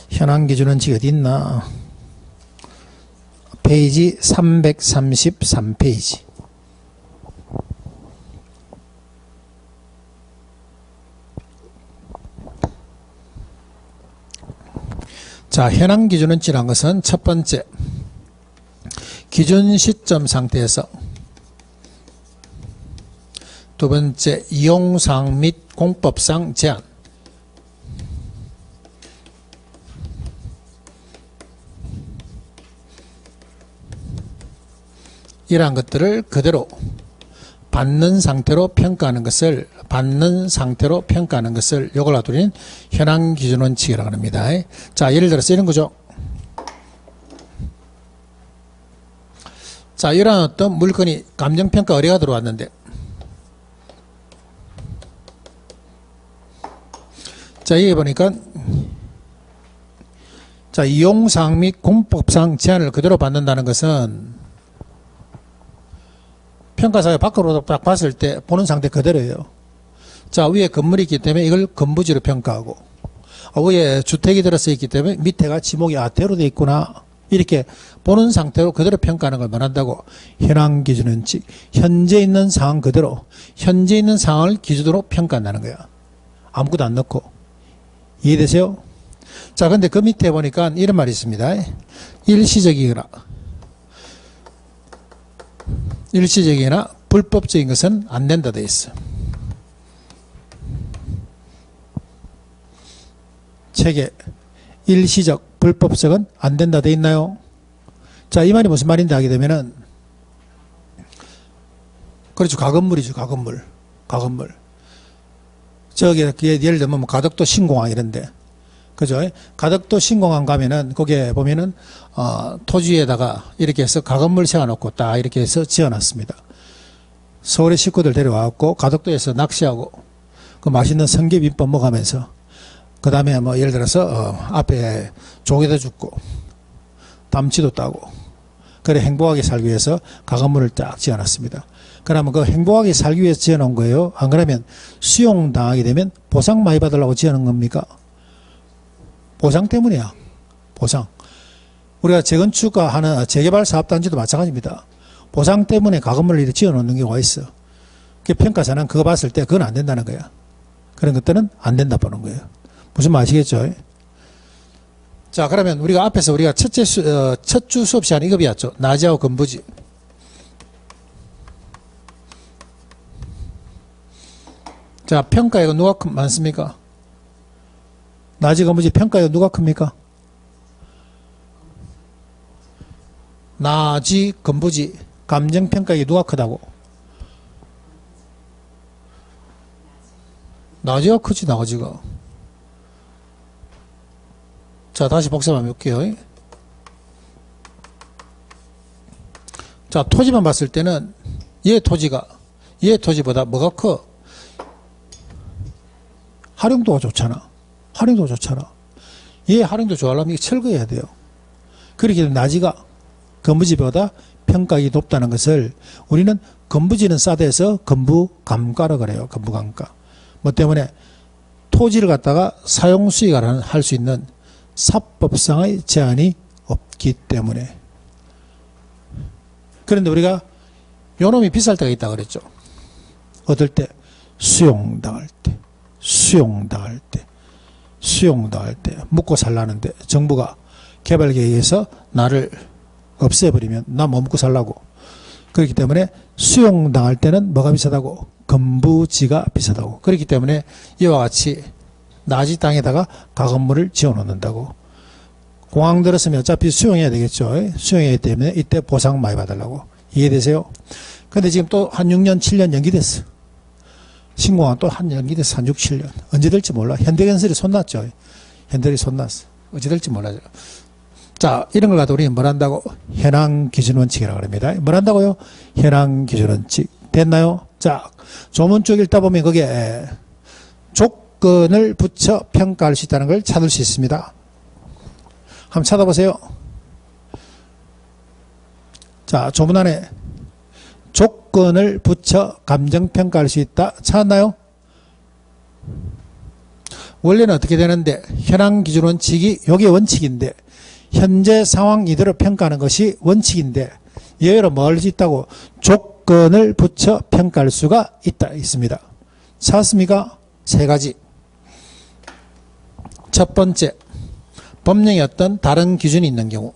현황 기준 원칙 어디 있나? 페이지 333페이지. 자, 현황 기준 원칙이란 것은 첫 번째, 기준 시점 상태에서 두 번째, 이용상 및 공법상 제한. 이러한 것들을 그대로 받는 상태로 평가하는 것을 요걸 놔두는 현황 기준 원칙이라고 합니다. 자, 예를 들어서 이런 거죠. 자, 이러한 어떤 물건이 감정평가 의뢰가 들어왔는데, 자, 여기 보니까, 자, 이용상 및 공법상 제한을 그대로 받는다는 것은 평가사가 밖으로 딱 봤을 때 보는 상태 그대로예요. 자, 위에 건물이 있기 때문에 이걸 건부지로 평가하고, 위에 주택이 들어서 있기 때문에 밑에가 지목이 대로 되어 있구나. 이렇게 보는 상태로 그대로 평가하는 걸 말한다고. 현황 기준 원칙, 현재 있는 상황 그대로, 현재 있는 상황을 기준으로 평가한다는 거야. 아무것도 안 넣고. 이해되세요? 자, 근데 그 밑에 보니까 이런 말이 있습니다. 일시적이거나 불법적인 것은 안 된다 돼 있어. 책에 일시적, 불법적은 안 된다 돼 있나요? 자, 이 말이 무슨 말인데 하게 되면은, 그렇죠. 가건물이죠. 가건물. 저기 예를 들면 뭐 가덕도 신공항 이런데, 그죠? 가덕도 신공항 가면은 거기에 보면은 토지에다가 이렇게 해서 가건물 세워놓고 딱 이렇게 해서 지어놨습니다. 서울의 식구들 데려와갖고 가덕도에서 낚시하고 그 맛있는 성게비법 먹으면서, 그 다음에 뭐 예를 들어서 앞에 조개도 줍고 담치도 따고, 그래 행복하게 살기 위해서 가건물을 딱 지어놨습니다. 그러면 그 행복하게 살기 위해서 지어놓은 거예요? 안 그러면 수용당하게 되면 보상 많이 받으려고 지어놓은 겁니까? 보상 때문이야. 보상. 우리가 재건축하는 재개발 사업단지도 마찬가지입니다. 보상 때문에 가건물을 이렇게 지어놓는 경우가 있어. 그 평가사는 그거 봤을 때 그건 안 된다는 거야. 그런 것들은 안 된다 보는 거예요. 무슨 말 아시겠죠? 자, 그러면 우리가 앞에서 우리가 첫 주 수업 시간 이거 배웠죠. 나지하고 건부지. 자, 평가액은 누가 많습니까? 나지 건부지 평가액은 누가 큽니까? 나지 건부지 감정평가액이 누가 크다고? 나지가 크지, 나지가. 자, 다시 복습 한번 해볼게요. 자, 토지만 봤을 때는 얘 토지보다 뭐가 커? 활용도가 좋잖아. 얘 활용도 좋아하려면 이게 철거해야 돼요. 그렇게 되면 나지가 건부지보다 평가액이 높다는 것을 우리는 건부지는 싸다 해서 건부감가라 그래요. 건부감가. 뭐 때문에 토지를 갖다가 사용수익을 할 수 있는 사법상의 제한이 없기 때문에. 그런데 우리가 요놈이 비쌀 때가 있다 그랬죠. 어떨 때? 수용당할 때, 수용당할 때, 수용당할 때, 묵고 살라는데 정부가 개발계획에서 나를 없애버리면 나 뭐 먹고 살라고. 그렇기 때문에 수용당할 때는 뭐가 비싸다고? 건부지가 비싸다고. 그렇기 때문에 이와 같이 나지 땅에다가 가건물을 지어놓는다고. 공항 들었으면 어차피 수용해야 되겠죠. 수용해야 되기 때문에 이때 보상 많이 받으려고. 이해되세요? 근데 지금 또 한 6년, 7년 연기됐어. 신공항 또 한 연기됐어. 한 6, 7년. 언제 될지 몰라. 현대건설이 손났죠. 현대건설이 손났어. 언제 될지 몰라요. 자, 이런 걸 가지고 우리는 뭘 한다고? 현황기준원칙이라고 합니다. 뭘 한다고요? 현황기준원칙. 됐나요? 자, 조문 쭉 읽다 보면 거기에 조건을 붙여 평가할 수 있다는 걸 찾을 수 있습니다. 한번 찾아보세요. 자, 조문 안에 조건을 붙여 감정평가할 수 있다. 찾았나요? 원래는 어떻게 되는데 현황기준원칙이 여기 원칙인데 현재 상황 이대로 평가하는 것이 원칙인데 예외로 뭐 할 수 있다고? 조건을 붙여 평가할 수가 있습니다. 찾았습니까? 세 가지. 첫 번째, 법령에 어떤 다른 기준이 있는 경우.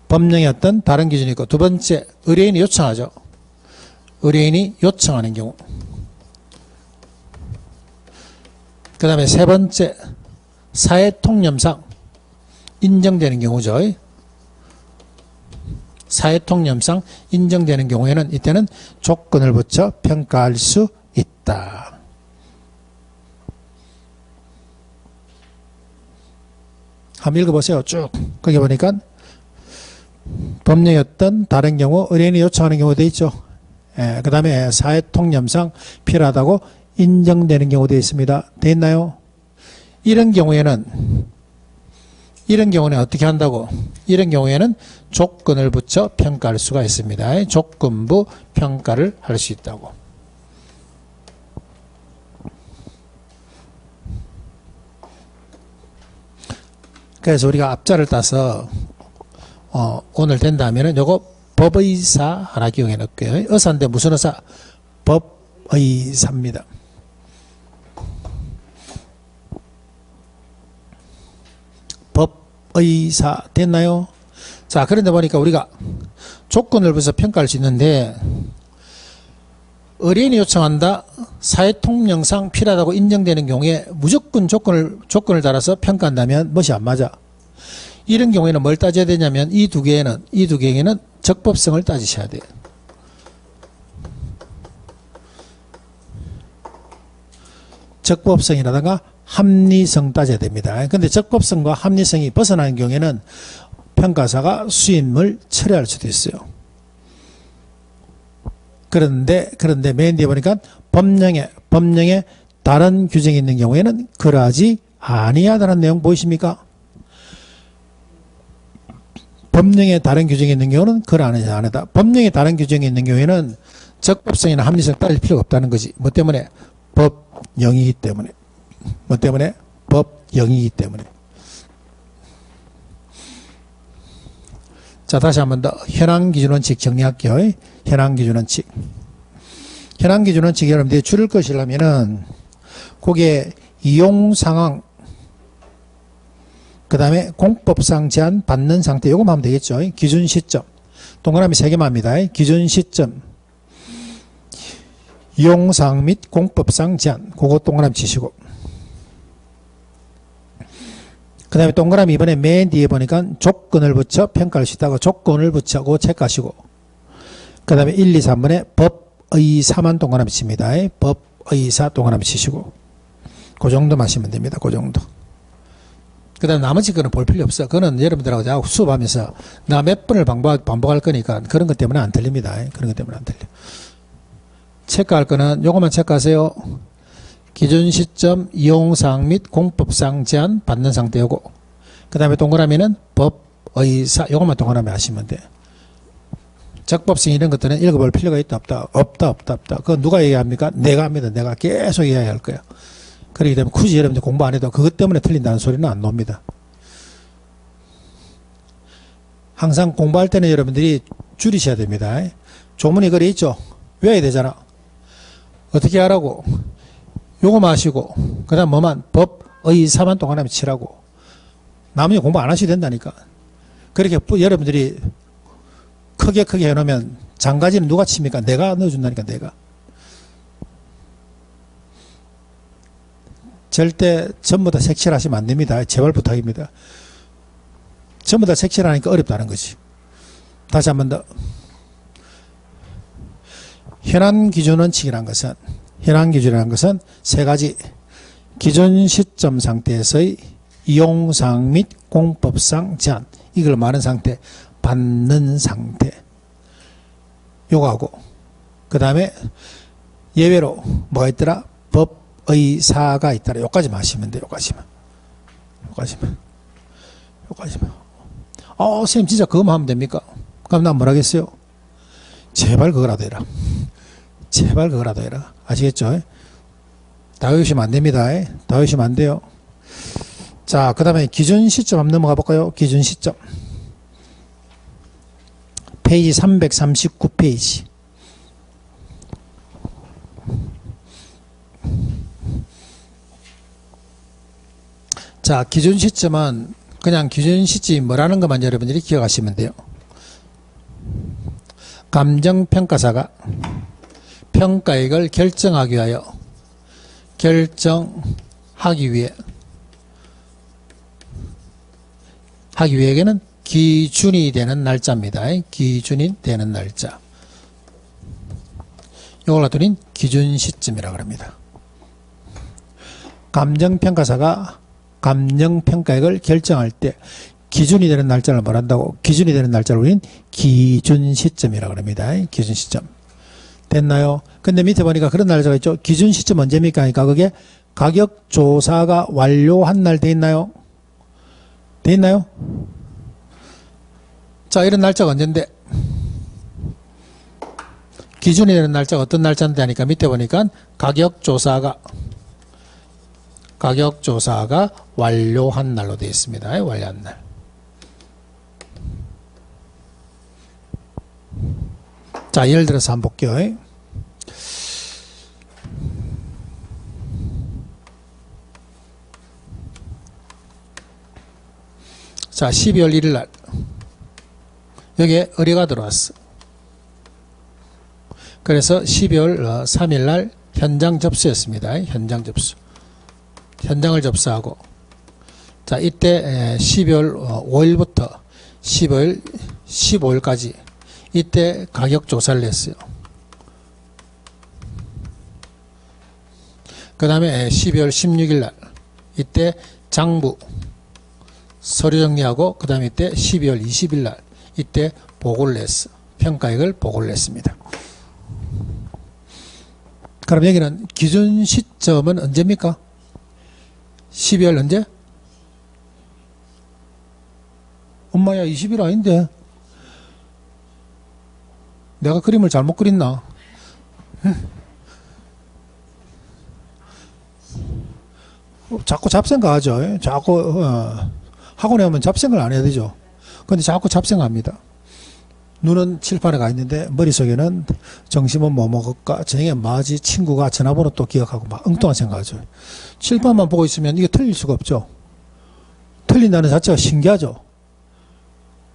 법령에 어떤 다른 기준이 있고, 두 번째, 의뢰인이 요청하죠. 의뢰인이 요청하는 경우. 그 다음에 세 번째, 사회통념상 인정되는 경우죠. 사회통념상 인정되는 경우에는 이때는 조건을 붙여 평가할 수 있다. 한번 읽어보세요. 쭉. 거기 보니까 법령의 어떤 다른 경우 의뢰인이 요청하는 경우 되어 있죠. 그 다음에 사회통념상 필요하다고 인정되는 경우 되어 있습니다. 되어 있나요? 이런 경우에는 어떻게 한다고? 이런 경우에는 조건을 붙여 평가할 수가 있습니다. 조건부 평가를 할 수 있다고. 그래서 우리가 앞자를 따서 오늘 된다면은 요거 법의사 하나 기억해 놓을게요. 의사인데 무슨 의사? 법의사입니다. 법의사 됐나요? 자, 그런데 보니까 우리가 조건을 붙여 평가할 수 있는데 의뢰인이 요청한다. 사회통념상 필요하다고 인정되는 경우에 무조건 조건을 따라서 평가한다면 멋이 안 맞아. 이런 경우에는 뭘 따져야 되냐면 이 두 개에는 적법성을 따지셔야 돼요. 적법성이라든가 합리성 따져야 됩니다. 그런데 적법성과 합리성이 벗어나는 경우에는 평가사가 수임을 철회할 수도 있어요. 그런데 맨 뒤에 보니까 법령에 다른 규정이 있는 경우에는 그러하지 아니하다는 내용 보이십니까? 법령에 다른 규정이 있는 경우는 그러하지 않다. 법령에 다른 규정이 있는 경우에는 적법성이나 합리성 따질 필요가 없다는 거지. 뭐 때문에? 법령이기 때문에. 뭐 때문에? 법령이기 때문에. 자, 다시 한 번 더 현황기준원칙 정리할게요. 현황기준원칙. 현황기준원칙 여러분들이 줄을 것이려면은 거기에 이용상황 그 다음에 공법상 제한 받는 상태 요거만 하면 되겠죠. 기준 시점 동그라미 3개만 합니다. 기준 시점 이용상황 및 공법상 제한 그거 동그라미 치시고 그 다음에 동그라미 이번에 맨 뒤에 보니까 조건을 붙여 평가할 수 있다고 조건을 붙여 그거 체크하시고 그 다음에 1, 2, 3번에 법의사만 동그라미 칩니다. 법의사 동그라미 치시고 그 정도만 하시면 됩니다. 그 정도. 그 다음에 나머지 거는 볼 필요 없어. 그거는 여러분들하고 수업하면서 나 몇 번을 반복할 거니까 그런 것 때문에 안 틀립니다. 그런 것 때문에 안 틀려. 체크할 거는 요것만 체크하세요. 기준 시점 이용사항 및 공법상 제한 받는 상태 요거. 그 다음에 동그라미는 의사 요것만 동그라미 하시면 돼. 적법성 이런 것들은 읽어볼 필요가 있다 없다. 그건 누가 얘기합니까? 내가 합니다. 내가 계속 이야기할 거야. 그렇기 때문에 굳이 여러분들 공부 안 해도 그것 때문에 틀린다는 소리는 안 나옵니다. 항상 공부할 때는 여러분들이 줄이셔야 됩니다. 조문이 그래 있죠. 외워야 되잖아. 어떻게 하라고? 요거 마시고 그 다음 뭐만 법, 의사만 동그라미 치라고. 나머지 공부 안 하셔도 된다니까. 그렇게 여러분들이 크게 해놓으면 장가지는 누가 칩니까? 내가 넣어준다니까. 내가. 절대 전부 다 색칠하시면 안 됩니다. 제발 부탁입니다. 전부 다 색칠하니까 어렵다는 거지. 다시 한 번 더. 현안 기준원칙이라는 것은 세 가지. 기준 시점 상태에서의 이용사항 및 공법상 제한. 이걸 말하는 상태. 받는 상태. 요거하고. 그 다음에 예외로 뭐가 있더라? 법의사가 있더라. 요까지만 하시면 돼요. 요까지만. 선생님 진짜 그거만 하면 됩니까? 그럼 난 뭐라겠어요? 제발 그거라도 해라. 아시겠죠? 다 외우시면 안 됩니다. 다 외우시면 안 돼요. 자, 그 다음에 기준 시점 한번 넘어가 볼까요? 기준 시점. 페이지 339페이지. 자, 기준 시점은 그냥 기준 시점이 뭐라는 것만 여러분들이 기억하시면 돼요. 감정평가사가 평가액을 결정하기 위해에는 기준이 되는 날짜입니다. 기준이 되는 날짜. 이걸 갖더니 기준 시점이라고 합니다. 감정평가사가 감정평가액을 결정할 때 기준이 되는 날짜를 말한다고. 기준이 되는 날짜를 우리는 기준 시점이라고 합니다. 기준 시점. 됐나요? 근데 밑에 보니까 그런 날짜가 있죠. 기준 시점 언제입니까? 그러니까 그게 가격 조사가 완료한 날 돼 있나요? 자, 이런 날짜가 언젠데? 기준이 되는 날짜가 어떤 날짜인데 하니까 밑에 보니까 가격 조사가 완료한 날로 되어 있습니다. 완료한 날. 자, 예를 들어서 한번 볼게요. 자, 12월 1일 날 여기에 의뢰가 들어왔어. 그래서 12월 3일 날 현장 접수였습니다. 현장 접수. 현장을 접수하고, 자, 이때 12월 5일부터 12월 15일까지 이때 가격 조사를 했어요. 그 다음에 12월 16일 날 이때 장부 서류 정리하고, 그 다음에 이때 12월 20일 날 이때 보고를 했어. 평가액을 보고를 했습니다. 그럼 여기는 기준 시점은 언제입니까? 12월 언제? 엄마야, 20일 아닌데. 내가 그림을 잘못 그렸나? 자꾸 잡생각 하죠. 자꾸 학원에 오면 잡생각을 안 해야 되죠. 근데 자꾸 잡생각합니다. 눈은 칠판에 가 있는데 머릿속에는 점심은 뭐 먹을까, 저녁에 뭐 하지, 친구가 전화번호 또 기억하고 막 엉뚱한 생각하죠. 칠판만 보고 있으면 이게 틀릴 수가 없죠. 틀린다는 자체가 신기하죠.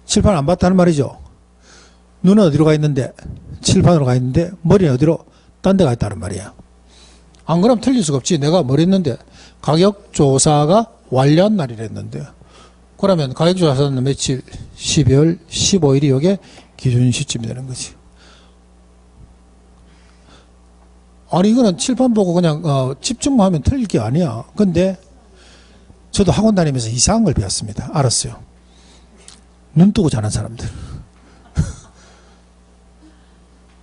칠판 안 봤다는 말이죠. 눈은 어디로 가 있는데, 칠판으로 가 있는데 머리는 어디로, 딴 데 가 있다는 말이야. 안 그러면 틀릴 수가 없지. 내가 뭘 했는데 가격조사가 완료한 날이랬는데, 그러면 가격조사는 며칠? 12월 15일이 이게 기준 시점이 되는 거지. 아니, 이거는 칠판 보고 그냥 집중만 하면 틀릴 게 아니야. 근데 저도 학원 다니면서 이상한 걸 배웠습니다. 알았어요. 눈 뜨고 자는 사람들.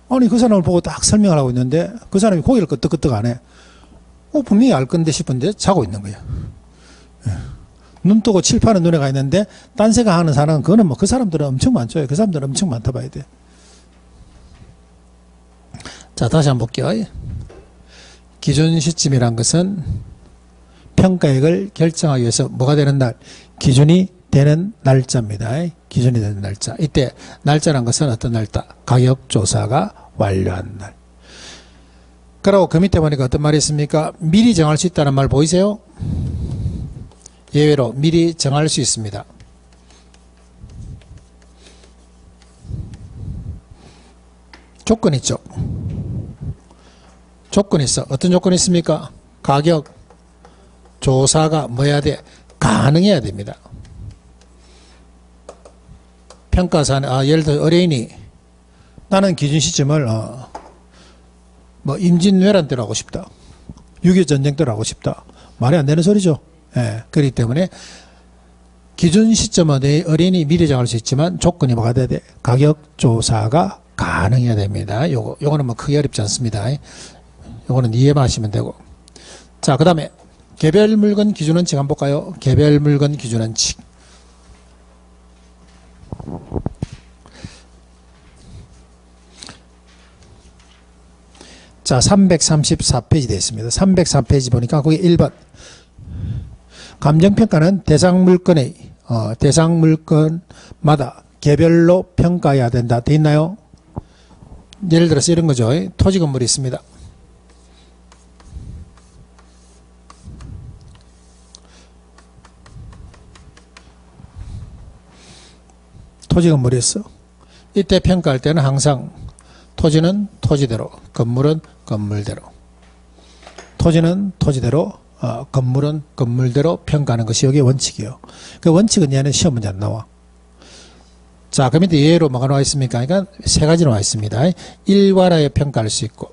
아니, 그 사람을 보고 딱 설명을 하고 있는데 그 사람이 고개를 끄덕끄덕 안 해. 분명히 알 건데 싶은데 자고 있는 거야. 눈 뜨고 칠판은 눈에 가 있는데 딴 생각하는 사람은 그거는 뭐 그 사람들은 엄청 많죠. 그 사람들은 엄청 많다 봐야 돼. 자, 다시 한번 볼게요. 기준 시점이란 것은 평가액을 결정하기 위해서 뭐가 되는 날? 기준이 되는 날짜입니다. 기준이 되는 날짜. 이때 날짜란 것은 어떤 날짜? 가격조사가 완료한 날. 그리고 그 밑에 보니까 어떤 말이 있습니까? 미리 정할 수 있다는 말 보이세요? 예외로 미리 정할 수 있습니다. 조건 있죠. 조건 있어. 어떤 조건이 있습니까? 가격 조사가 뭐 해야 돼? 가능해야 됩니다. 평가사는 예를 들어 의뢰인이 나는 기준 시점을 뭐 임진왜란 때로 하고 싶다. 6.25 전쟁 때로 하고 싶다. 말이 안 되는 소리죠. 예, 그렇기 때문에 기준 시점은 의뢰인이 미리 정할 수 있지만 조건이 뭐가 돼야 돼? 가격 조사가 가능해야 됩니다. 요거는 뭐 크게 어렵지 않습니다. 요거는 이해만 하시면 되고. 자, 그 다음에 개별 물건 기준 원칙 한번 볼까요? 개별 물건 기준 원칙. 자, 334페이지 되어 있습니다. 304페이지 보니까 거기 1번. 감정평가는 대상 물건마다 개별로 평가해야 된다. 돼 있나요? 예를 들어서 이런 거죠. 토지 건물이 있습니다. 토지 건물이 있어. 이때 평가할 때는 항상 토지는 토지대로, 건물은 건물대로. 토지는 토지대로, 건물은 건물대로 평가하는 것이 여기의 원칙이에요. 그 원칙은 얘는 시험 문제 안 나와. 자, 그 밑에 예로 뭐가 나와 있습니까? 그러니까 세 가지 나와 있습니다. 일괄하여 평가할 수 있고,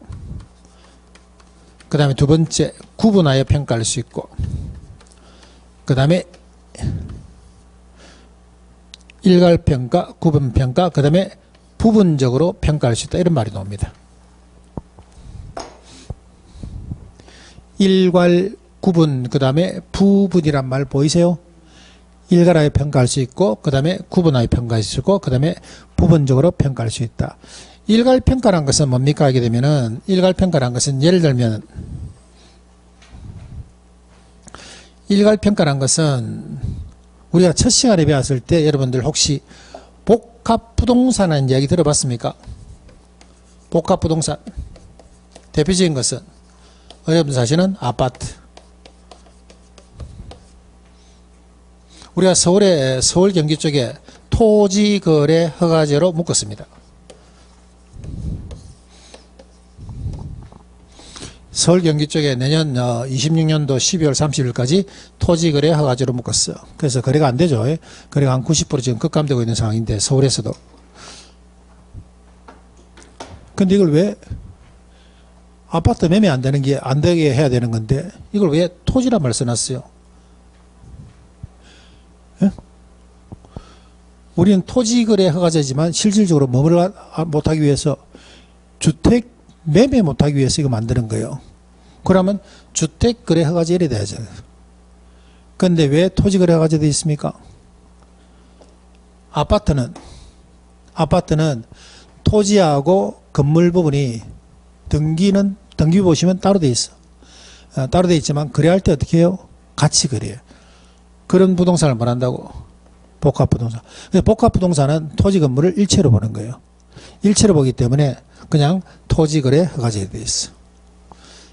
그 다음에 두 번째, 구분하여 평가할 수 있고, 그 다음에 일괄평가, 구분평가, 그 다음에 부분적으로 평가할 수 있다. 이런 말이 나옵니다. 일괄, 구분, 그 다음에 부분이란 말 보이세요? 일괄하여 평가할 수 있고, 그 다음에 구분하여 평가할 수 있고, 그 다음에 부분적으로 평가할 수 있다. 일괄평가란 것은 뭡니까? 하게 되면은, 일괄평가란 것은 예를 들면, 일괄평가란 것은 우리가 첫 시간에 배웠을 때 여러분들 혹시 복합부동산이라는 이야기 들어봤습니까? 복합부동산. 대표적인 것은 여러분 사시는 아파트. 우리가 서울 경기 쪽에 토지거래 허가제로 묶었습니다. 서울 경기 쪽에 내년 26년도 12월 30일까지 토지거래 허가제로 묶었어요. 그래서 거래가 안 되죠. 거래가 한 90% 지금 급감되고 있는 상황인데 서울에서도. 근데 이걸 왜 아파트 매매 안 되는 게 안 되게 해야 되는 건데 이걸 왜 토지란 말을 써놨어요? 예? 우리는 토지거래 허가제지만 실질적으로 뭐를 못하기 위해서 주택 매매 못하기 위해서 이거 만드는 거예요. 그러면 주택거래 허가제 이래 돼야죠. 그런데 왜 토지거래 허가제 되어 있습니까? 아파트는 토지하고 건물 부분이 등기 보시면 따로 돼 있어. 따로 돼 있지만 거래할 때 어떻게 해요? 같이 거래해요. 그런 부동산을 말한다고 복합부동산. 복합부동산은 토지 건물을 일체로 보는 거예요. 일체로 보기 때문에 그냥 토지거래 허가제에 되어 있어.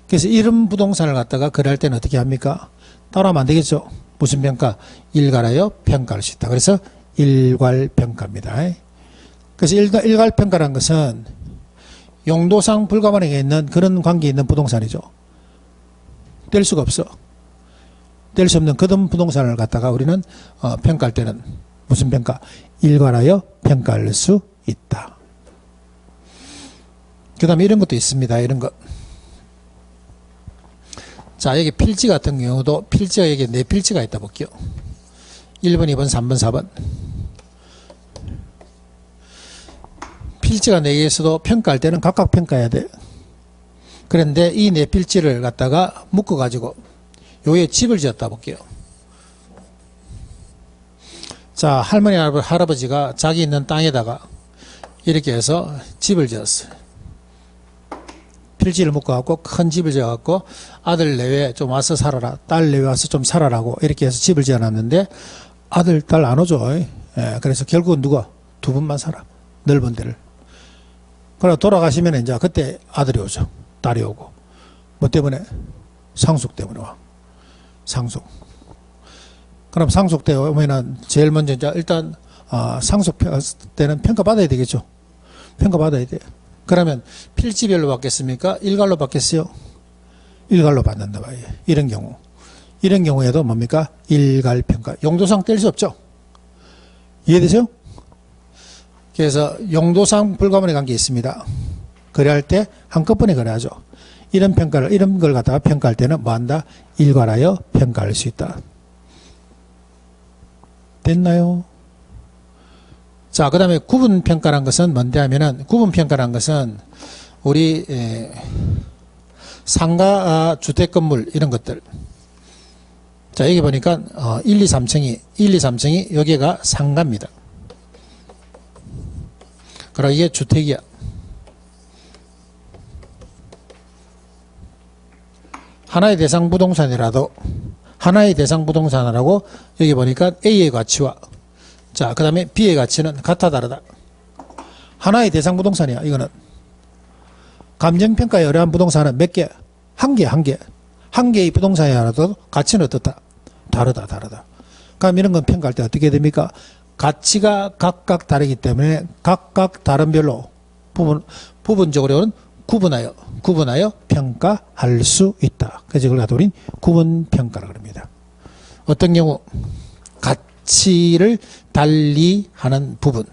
그래서 이런 부동산을 갖다가 거래할 때는 어떻게 합니까? 따로 하면 안 되겠죠. 무슨 평가? 일괄하여 평가할 수 있다. 그래서 일괄평가입니다. 그래서 일괄평가라는 것은 용도상 불가반응에 있는 그런 관계에 있는 부동산이죠. 뗄 수가 없어. 뗄 수 없는 그런 부동산을 갖다가 우리는 평가할 때는 무슨 평가? 일괄하여 평가할 수 있다. 그 다음에 이런 것도 있습니다. 이런 거. 자, 여기 필지 같은 경우도 필지가 여기 네 필지가 있다 볼게요. 1번, 2번, 3번, 4번. 필지가 4개에서도 평가할 때는 각각 평가해야 돼. 그런데 이 네 필지를 갖다가 묶어가지고 요에 집을 지었다 볼게요. 자, 할머니, 할아버지가 자기 있는 땅에다가 이렇게 해서 집을 지었어요. 필지를 묶어갖고 큰 집을 지어갖고 아들 내외 좀 와서 살아라, 딸 내외 와서 좀 살아라고 이렇게 해서 집을 지어놨는데 아들, 딸 안 오죠. 예, 그래서 결국은 누가? 두 분만 살아. 넓은 데를. 그러나 돌아가시면 이제 그때 아들이 오죠. 딸이 오고. 뭐 때문에? 상속 때문에 와. 상속. 그럼 상속 때 오면은 제일 먼저 이제 일단 상속 때는 평가받아야 되겠죠. 평가받아야 돼. 그러면 필지별로 받겠습니까? 일괄로 받겠어요? 일괄로 받는다 봐요. 이런 경우. 이런 경우에도 뭡니까? 일괄평가. 용도상 뗄 수 없죠. 이해되세요? 그래서 용도상 불가문의 관계 있습니다. 거래할 때 한꺼번에 거래하죠. 이런 평가를, 이런 걸 갖다가 평가할 때는 뭐 한다? 일괄하여 평가할 수 있다. 됐나요? 자, 그 다음에 구분평가란 것은 뭔데 하면은, 구분평가란 것은 우리 상가 주택 건물 이런 것들. 자, 여기 보니까 1, 2, 3층이 여기가 상가입니다. 그럼 이게 주택이야. 하나의 대상 부동산이라도 하나의 대상 부동산이라고 여기 보니까 A의 가치와 자, 그 다음에 B의 가치는 같아 다르다. 하나의 대상 부동산이야. 이거는 감정평가에 의뢰한 부동산은 몇 개? 한 개. 한 개의 부동산이라도 가치는 어떻다? 다르다. 그럼 이런 건 평가할 때 어떻게 됩니까? 가치가 각각 다르기 때문에 각각 다른 별로 부분적으로는 구분하여 평가할 수 있다. 그래서 이걸 갖다 우린 구분평가라고 합니다. 어떤 경우? 가치를 달리하는 부분.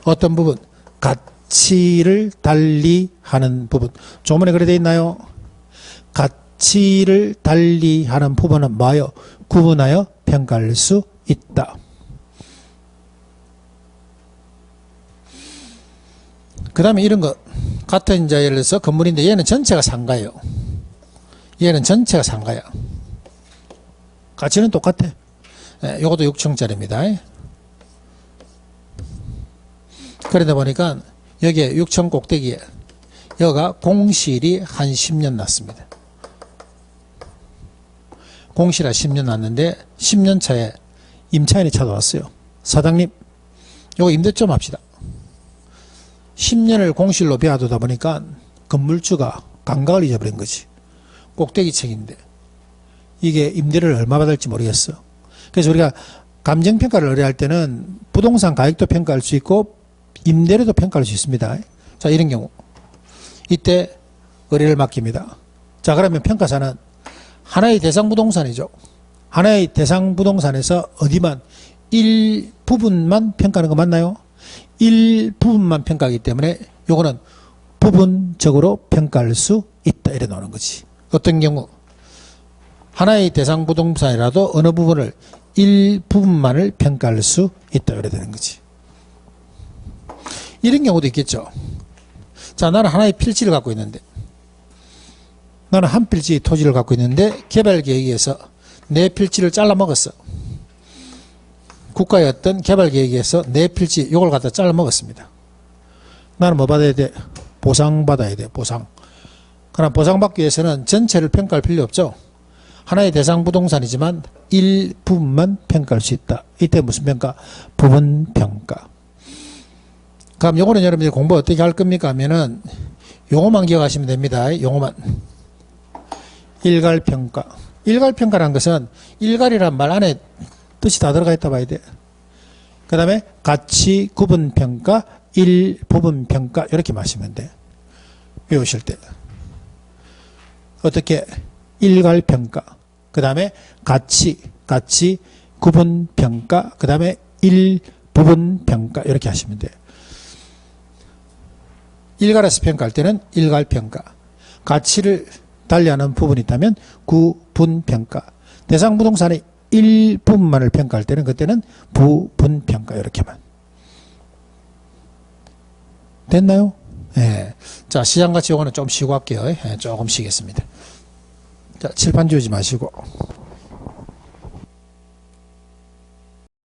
어떤 부분? 가치를 달리하는 부분. 조문에 그래 되어 있나요? 가치를 달리하는 부분은 뭐요? 구분하여 평가할 수 있다. 그 다음에 이런 거 같은 이제 예를 들어서 건물인데 얘는 전체가 상가예요. 얘는 전체가 상가야. 가치는 똑같아. 예, 요것도 6층짜리입니다. 그러다 보니까 여기에 6층 꼭대기에 여기가 공실이 한 10년 났습니다. 공실이 10년 났는데 10년 차에 임차인이 찾아왔어요. 사장님, 요거 임대 좀 합시다. 10년을 공실로 배워두다 보니까 건물주가 감각을 잊어버린 거지. 꼭대기층인데 이게 임대를 얼마 받을지 모르겠어. 그래서 우리가 감정평가를 의뢰할 때는 부동산 가격도 평가할 수 있고 임대료도 평가할 수 있습니다. 자, 이런 경우 이때 의뢰를 맡깁니다. 자, 그러면 평가사는 하나의 대상 부동산이죠. 하나의 대상 부동산에서 어디만 일부분만 평가하는 거 맞나요? 일부분만 평가하기 때문에 요거는 부분적으로 평가할 수 있다 이래 나오는 거지. 어떤 경우 하나의 대상 부동산이라도 어느 부분을 일부분만을 평가할 수 있다 이래 되는 거지. 이런 경우도 있겠죠. 자, 나는 하나의 필지를 갖고 있는데 나는 한 필지 토지를 갖고 있는데 개발계획에서 내 필지를 잘라 먹었어. 국가의 어떤 개발계획에서 내 필지 요걸 갖다 잘라 먹었습니다. 나는 뭐 받아야 돼? 보상 받아야 돼. 보상. 그러나 보상받기 위해서는 전체를 평가할 필요 없죠. 하나의 대상 부동산이지만 일부분만 평가할 수 있다. 이때 무슨 평가? 부분평가. 그럼 요거는 여러분들이 공부 어떻게 할 겁니까 하면은 용어만 기억하시면 됩니다. 용어만. 일괄평가. 일괄평가라는 것은 일괄이란 말 안에 뜻이 다 들어가 있다 봐야 돼. 그 다음에 가치 구분평가, 일부분평가 이렇게 마시면 돼. 외우실 때. 어떻게? 일괄평가. 그 다음에 가치 구분평가. 그 다음에 일부분평가 이렇게 하시면 돼. 일괄해서 평가할 때는 일괄평가. 가치를 달리하는 부분이 있다면 구분평가. 대상 부동산의 일부분만을 평가할 때는 그때는 부분평가 이렇게만. 됐나요? 예. 자, 시장가치 요거는 좀 쉬고 할게요. 예, 조금 쉬겠습니다. 자, 칠판 지우지 마시고.